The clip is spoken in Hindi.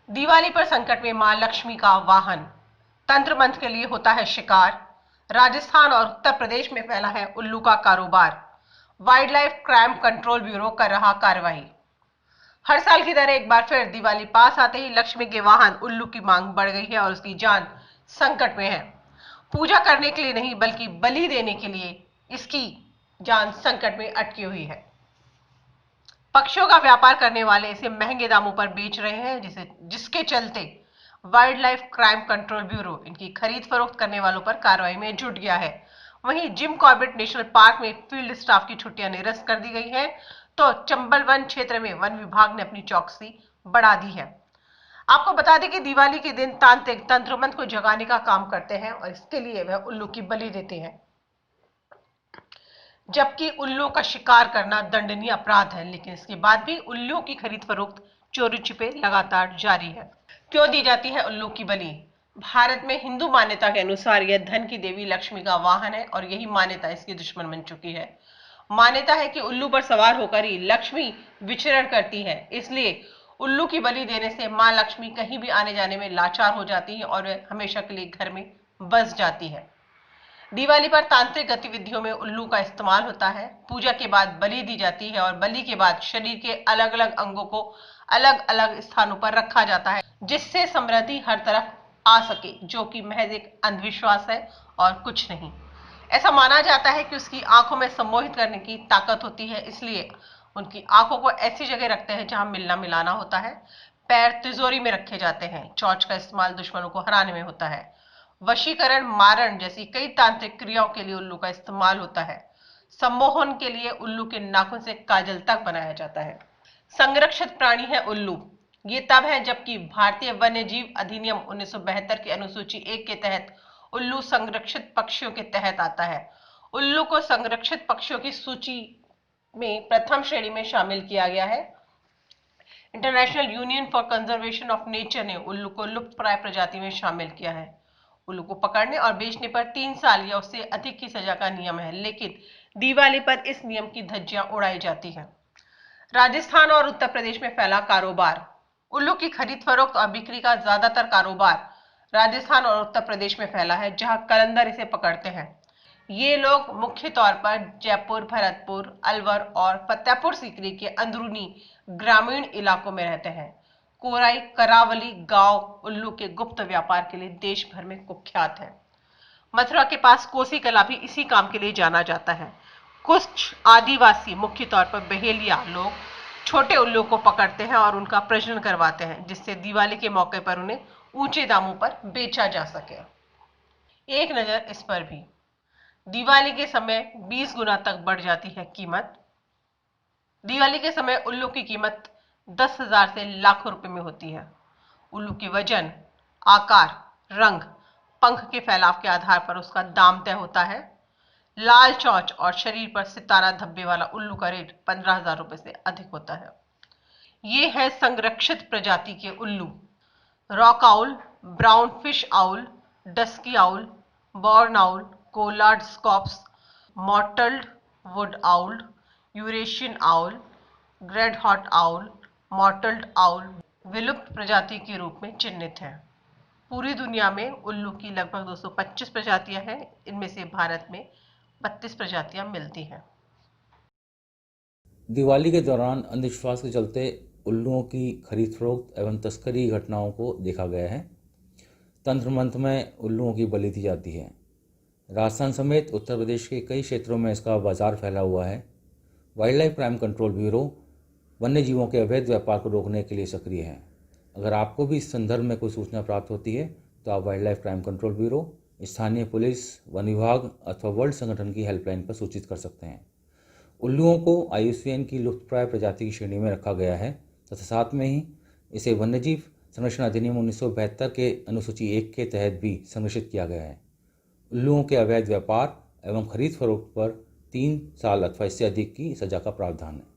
दिवाली पर संकट में मां लक्ष्मी का वाहन, तंत्र मंत्र के लिए होता है शिकार। राजस्थान और उत्तर प्रदेश में फैला है उल्लू का कारोबार। Wild life crime control bureau कर रहा कार्रवाई। हर साल की तरह एक बार फिर दिवाली पास आते ही लक्ष्मी के वाहन उल्लू की मांग बढ़ गई है और उसकी जान संकट में है। पूजा करने के लिए नहीं बल्कि बलि देने के लिए इसकी जान संकट में अटकी हुई है। पक्षियों का व्यापार करने वाले इसे महंगे दामों पर बेच रहे हैं, जिसके चलते wild life crime control bureau इनकी खरीद फरोख्त करने वालों पर कार्रवाई में जुट गया है। वहीं जिम कॉर्बेट नेशनल पार्क में फील्ड स्टाफ की छुट्टियां निरस्त कर दी गई हैं, तो चंबल वन क्षेत्र में वन विभाग ने अपनी चौकसी बढ़ा दी है। आपको बता दें कि दिवाली के दिन तांत्रिक तंत्र मंत्र को जगाने का काम करते हैं और इसके लिए वह उल्लू की बलि देते हैं, जबकि उल्लू का शिकार करना दंडनीय अपराध है। लेकिन इसके बाद भी उल्लू की खरीद फरोख्त चोरी छिपे लगातार जारी है। क्यों दी जाती है उल्लू की बलि? भारत में हिंदू मान्यता के अनुसार यह धन की देवी लक्ष्मी का वाहन है और यही मान्यता इसकी दुश्मन बन चुकी है। मान्यता है कि उल्लू पर सवार होकर ही लक्ष्मी विचरण करती है, इसलिए उल्लू की बलि देने से मां लक्ष्मी कहीं भी आने जाने में लाचार हो जाती है और हमेशा के लिए घर में बस जाती है। दिवाली पर तांत्रिक गतिविधियों में उल्लू का इस्तेमाल होता है। पूजा के बाद बलि दी जाती है और बलि के बाद शरीर के अलग अलग अंगों को अलग अलग स्थानों पर रखा जाता है, जिससे समृद्धि हर तरफ आ सके, जो कि महज एक अंधविश्वास है और कुछ नहीं। ऐसा माना जाता है कि उसकी आंखों में सम्मोहित करने की ताकत होती है, इसलिए उनकी आंखों को ऐसी जगह रखते हैं जहां मिलना मिलाना होता है। पैर तिजोरी में रखे जाते हैं। चौच का इस्तेमाल दुश्मनों को हराने में होता है। वशीकरण, मारण जैसी कई तांत्रिक क्रियाओं के लिए उल्लू का इस्तेमाल होता है। सम्मोहन के लिए उल्लू के नाखून से काजल तक बनाया जाता है। संरक्षित प्राणी है उल्लू। ये तब है जबकि भारतीय वन्य जीव अधिनियम 1972 की अनुसूची 1 के तहत उल्लू संरक्षित पक्षियों के तहत आता है। उल्लू को संरक्षित पक्षियों की सूची में प्रथम श्रेणी में शामिल किया गया है। International union for conservation of nature ने उल्लू को लुप्तप्राय प्रजाति में शामिल किया है। उल्लू को पकड़ने और बेचने पर 3 साल या उससे अधिक की सजा का नियम है, लेकिन दिवाली पर इस नियम की धज्जियां उड़ाई जाती हैं। राजस्थान और उत्तर प्रदेश में फैला कारोबार। उल्लू की खरीद फरोख्त और बिक्री का ज्यादातर कारोबार राजस्थान और उत्तर प्रदेश में फैला है, जहां कलंदर इसे पकड़ते हैं। ये लोग मुख्य तौर पर जयपुर, भरतपुर, अलवर और फतेहपुर सीकरी के अंदरूनी ग्रामीण इलाकों में रहते हैं। कोराई करावली गांव उल्लू के गुप्त व्यापार के लिए देश भर में कुख्यात है। मथुरा के पास कोसी कला भी इसी काम के लिए जाना जाता है। कुछ आदिवासी, मुख्य तौर पर बहेलिया लोग, छोटे उल्लू को पकड़ते हैं और उनका प्रजनन करवाते हैं, जिससे दिवाली के मौके पर उन्हें ऊंचे दामों पर बेचा जा सके। एक नजर इस पर भी। दिवाली के समय 20 गुना तक बढ़ जाती है कीमत। दिवाली के समय उल्लू की कीमत 10,000 से लाखों रुपए में होती है। उल्लू के वजन, आकार, रंग, पंख के फैलाव के आधार पर उसका दाम तय होता है। लाल चौच और शरीर पर सितारा धब्बे वाला उल्लू का रेट 15,000 रुपए से अधिक होता है। ये है संरक्षित प्रजाति के उल्लू: rock owl, brown fish owl, dusky owl, born owl, collared scops, mottled would owl, Eurasian owl, grade hot owl, mottled owl विलुप्त प्रजाति के रूप में चिन्हित है। पूरी दुनिया में उल्लू की लगभग 225 प्रजातियां हैं। इनमें से भारत में 32 प्रजातियां मिलती हैं। दिवाली के दौरान अंधविश्वास के चलते उल्लुओं की खरीद फरोख्त एवं तस्करी की घटनाओं को देखा गया है। तंत्र मंत्र में उल्लुओं की बलि दी जाती है। राजस्थान समेत उत्तर प्रदेश के कई क्षेत्रों में इसका बाजार फैला हुआ है। Wild life crime control bureau वन्य जीवों के अवैध व्यापार को रोकने के लिए सक्रिय है। अगर आपको भी इस संदर्भ में कोई सूचना प्राप्त होती है तो आप wild life crime control bureau, स्थानीय पुलिस, वन विभाग अथवा वर्ल्ड संगठन की हेल्पलाइन पर सूचित कर सकते हैं। उल्लुओं को IUCN की लुप्तप्राय प्रजाति की श्रेणी में रखा गया है तथा साथ में ही इसे वन्यजीव संरक्षण अधिनियम 1972 के अनुसूची 1 के तहत भी संरक्षित किया गया है। उल्लुओं के अवैध व्यापार एवं खरीद फरोख्त पर 3 साल अथवा इससे अधिक की सजा का प्रावधान है।